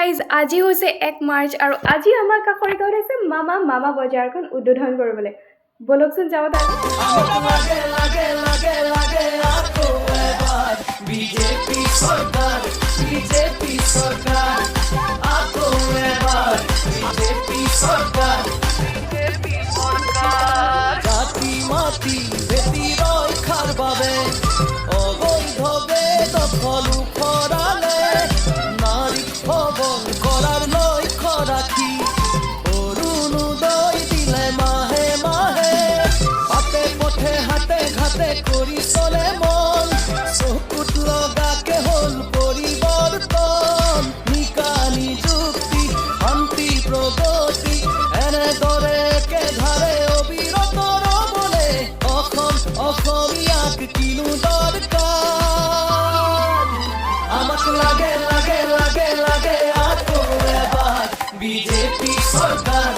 guys আজি হৈছে 1 মাৰ্চ আৰু আজি আমাৰ কাষৰ গাঁৱত আছে মামা বজাৰখন উদ্বোধন কৰিবলৈ বলকচোন যাওঁ তাত বিজেপি সরকার জাতি মাটি বেটি রক্ষার বাবে অবৈধভাবে দখল করালে নারী ভবন করার লক্ষ্য রাখি অরুণোদয় দিলে মাহে মাহে পাতে পথে হাতে ঘাতে করি চলে মন চকুত লগাকে হল পরিবর্তন নিকানি যুক্তি শান্তি প্রগতি এনেদৰে একেধাৰে অবিৰত ৰবলে অসমীয়াক কিনো দৰকাৰ আমাক লাগে আকৌ এবাৰ বিজেপি চৰকাৰ